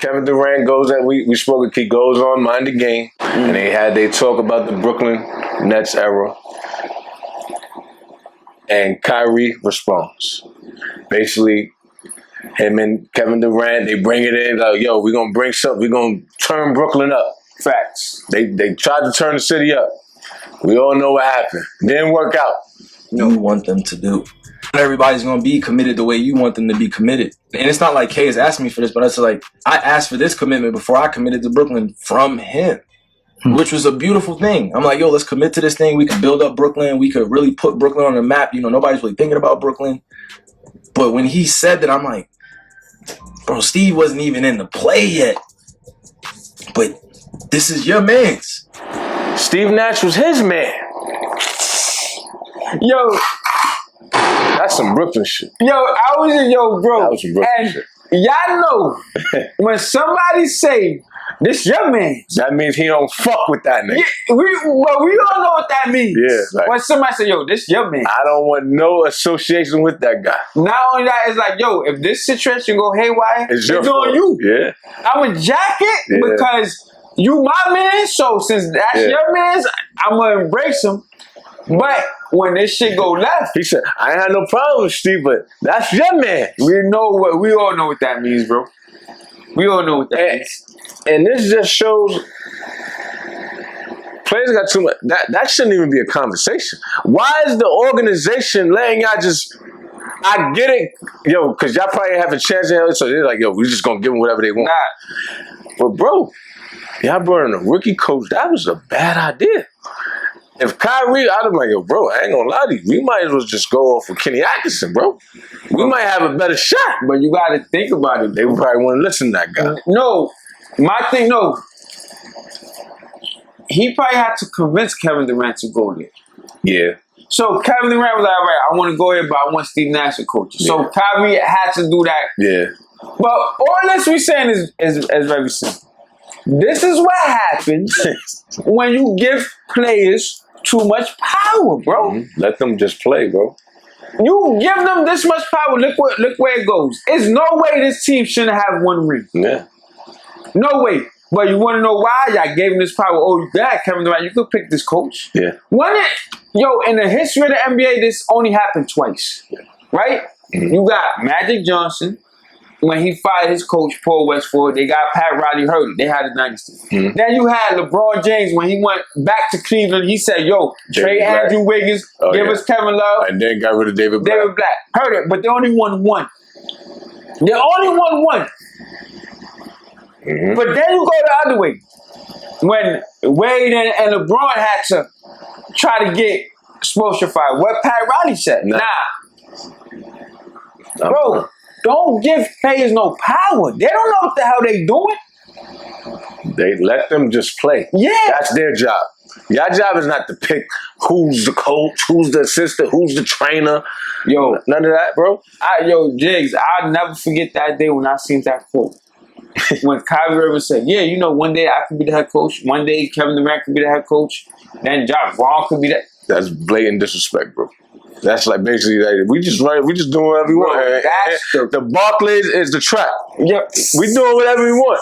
Kevin Durant goes and we spoke. He goes on Mind the Game, and they talk about the Brooklyn Nets era, and Kyrie responds. Basically, him and Kevin Durant, they bring it in like, yo, we're gonna bring something. We're gonna turn Brooklyn up. Facts. They tried to turn the city up. We all know what happened. Didn't work out. You want them to do. Everybody's gonna be committed the way you want them to be committed. And it's not like Kay has asked me for this, but it's like I asked for this commitment before I committed to Brooklyn from him, which was a beautiful thing. I'm like, yo, let's commit to this thing. We could build up Brooklyn. We could really put Brooklyn on the map. You know, nobody's really thinking about Brooklyn. But when he said that, I'm like, bro, Steve wasn't even in the play yet. But this is your man's. Steve Nash was his man. Yo. That's some Brooklyn shit. Yo, I was in bro. That was some Brooklyn and shit. Y'all know when somebody say this your man, that means he don't fuck with that nigga. Yeah, we all know what that means. Yeah, like, when somebody say, yo, this your man, I don't want no association with that guy. Not only that, it's like, yo, if this situation go haywire, it's fault. on you. Yeah, I'm a jacket because you my man. So since that's your man's, I'm gonna embrace him. But when this shit go left, he said, I ain't had no problem with Steve, but that's your man. We all know what that means, bro. We all know what that means. And this just shows players got too much. That shouldn't even be a conversation. Why is the organization letting y'all just? I get it, yo, because y'all probably have a chance in hell, so they're like, yo, we just gonna give them whatever they want. Nah. But bro, y'all brought in a rookie coach. That was a bad idea. If Kyrie, I'd have been like, yo, bro, I ain't gonna lie to you. We might as well just go off with Kenny Atkinson, bro. We might have a better shot. But you gotta think about it. They probably wouldn't listen to that guy. No. My thing, no. He probably had to convince Kevin Durant to go there. Yeah. So Kevin Durant was like, all right, I want to go here, but I want Steve Nash to coach. Yeah. So Kyrie had to do that. Yeah. But all this we saying is very simple. This is what happens when you give players too much power, bro. Mm-hmm. Let them just play, bro. You give them this much power, look where it goes. There's no way this team shouldn't have one ring. Yeah. No way. But you want to know why? Y'all gave him this power. Oh, you got Kevin Durant. You could pick this coach. Yeah. In the history of the NBA, this only happened twice. Right? Mm-hmm. You got Magic Johnson. When he fired his coach, Paul Westphal, they got Pat Riley hurt. They had a dynasty. Mm-hmm. Then you had LeBron James. When he went back to Cleveland, he said, yo, trade Andrew Wiggins, give us Kevin Love. And then got rid of David Black. Heard it, but they only won one. They only won one. Mm-hmm. But then you go the other way. When Wade and LeBron had to try to get Spoelstra fired, what Pat Riley said, nah. Bro, don't give players no power. They don't know what the hell they doing. They let them just play. Yeah. That's their job. Your job is not to pick who's the coach, who's the assistant, who's the trainer. Yo, none of that, bro. Jiggs, I'll never forget that day when I seen that quote. When Kyrie Irving said, yeah, one day I could be the head coach. One day Kevin Durant could be the head coach. Then John Brown could be that. That's blatant disrespect, bro. That's like basically like, we just doing whatever we want. The Barclays is the trap. Yep. We doing whatever we want.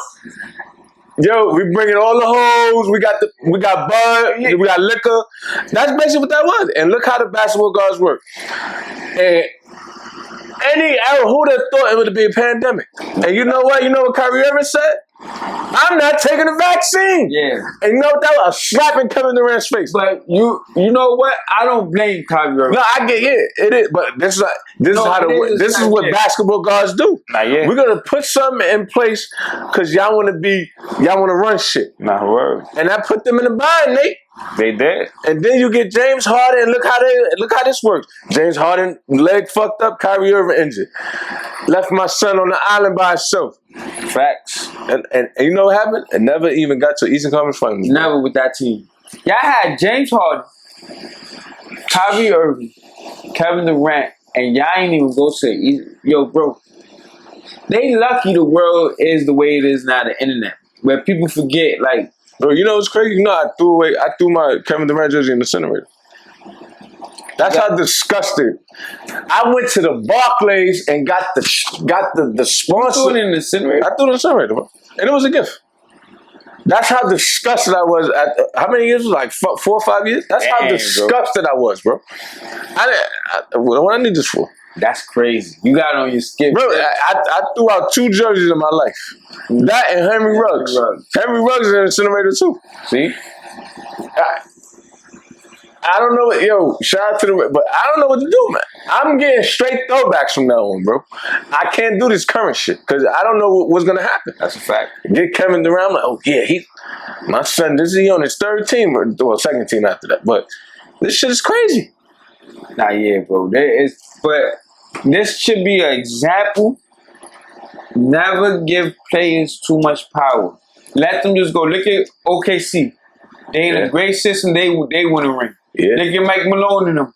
Yo, we bringing all the hoes. We got bud. We got liquor. That's basically what that was. And look how the basketball guards work. And any era, who'd have thought it would be a pandemic? And you know what? You know what Kyrie Irving said? I'm not taking the vaccine. Yeah. And you know what? That was a slap in Kevin Durant's face. But you know what? I don't blame Kyrie Irving. No, I get it is. But this is what basketball guards do. We're gonna put something in place because y'all want to run shit. Nah, word. And that put them in the bind, Nate. They did. And then you get James Harden, and look how this works. James Harden, leg fucked up, Kyrie Irving injured. Left my son on the island by himself. Facts. And you know what happened? It never even got to Eastern Conference Finals. Never with that team. Y'all had James Harden, Kyrie Irving, Kevin Durant, and y'all ain't even go say, yo, bro. They lucky the world is the way it is now, the internet. Where people forget, like, bro, you know what's crazy? You know, I threw my Kevin Durant jersey in the incinerator. That's how disgusted. I went to the Barclays and got the sponsor. You threw it in the incinerator? I threw it in the incinerator, bro. And it was a gift. That's how disgusted I was at, how many years? Like 4 or 5 years? That's how disgusted I was, bro. What I need this for? That's crazy. You got it on your skin. Bro, I threw out 2 jerseys in my life. That and Henry Ruggs. Henry Ruggs is an incinerator too. See? I don't know, yo, shout out to the, but I don't know what to do, man. I'm getting straight throwbacks from now on, bro. I can't do this current shit because I don't know what's gonna happen. That's a fact. Get Kevin Durant, I'm like, oh yeah, my son, this is he on his 3rd team, or well, 2nd team after that. But this shit is crazy. Nah, yeah, bro. But this should be an example. Never give players too much power. Let them just go. Look at OKC. They in a great system. They win a ring. Yeah. Look at Mike Malone and them.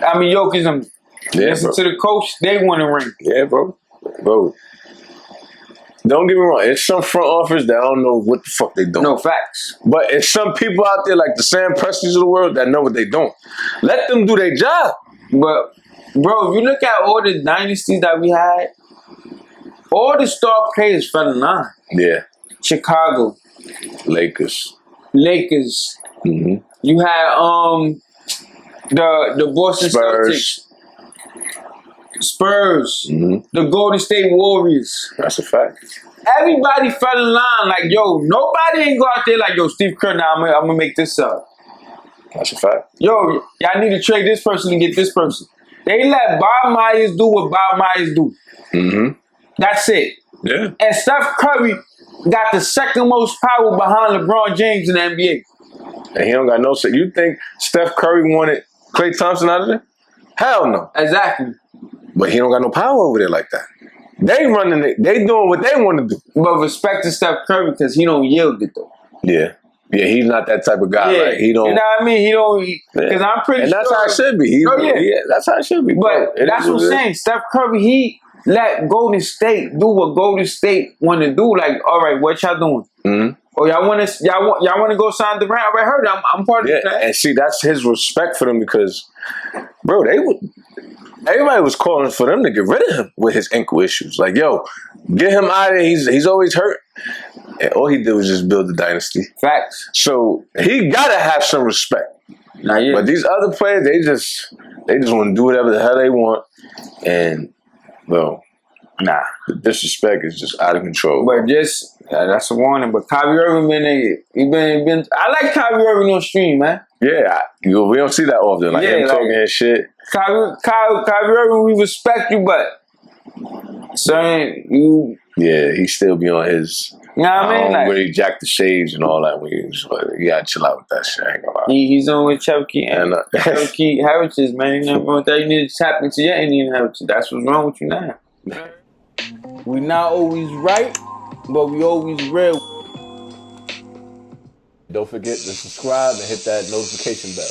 I mean, Jokic them. Listen to the coach. They win a ring. Yeah, bro. Bro. Don't get me wrong. It's some front office that I don't know what the fuck they doing. No facts. But it's some people out there like the Sam Prestons of the world that know what they doing. Let them do their job. But, bro, if you look at all the dynasties that we had, all the star players fell in line. Yeah. Chicago. Lakers. Mm-hmm. You had the Boston Spurs. Mm-hmm. The Golden State Warriors. That's a fact. Everybody fell in line like, yo, nobody ain't go out there like, yo, Steve Kerr, now I'm gonna make this up. That's a fact. Yo, y'all need to trade this person and get this person. They let Bob Myers do what Bob Myers do. Mm-hmm. That's it. Yeah. And Steph Curry got the 2nd most power behind LeBron James in the NBA. And he don't got no say. You think Steph Curry wanted Klay Thompson out of there? Hell no. Exactly. But he don't got no power over there like that. They running it. They doing what they want to do. But respect to Steph Curry because he don't yield it though. Yeah. Yeah, he's not that type of guy. Yeah. Like, he don't. You know what I mean? He don't. Because I'm pretty and sure. that's how it should be. Yeah, that's how it should be. But that's what I'm saying. Steph Curry, he let Golden State do what Golden State want to do. Like, all right, what y'all doing? Mm-hmm. Oh, y'all want to go sign Durant? I already heard it. I'm part of that. And see, that's his respect for them because, bro, everybody was calling for them to get rid of him with his ankle issues. Like, yo, get him out of there. He's always hurt. And all he did was just build the dynasty. Facts. So he gotta have some respect. Nah, yeah. But these other players, they just want to do whatever the hell they want. And, well, nah, the disrespect is just out of control. But that's a warning. But Kyrie Irving been. I like Kyrie Irving on stream, man. Yeah, we don't see that often. Like him talking his shit. Kyrie Irving, we respect you, but saying you. Yeah, he still be on his. You know what I mean? Like, where he jacked the shades and all that. You gotta chill out with that shit. I ain't gonna lie. He's on with Cherokee heritage, man. You know what you need to tap into your Indian heritage. That's what's wrong with you now. We not always right, but we always real. Don't forget to subscribe and hit that notification bell.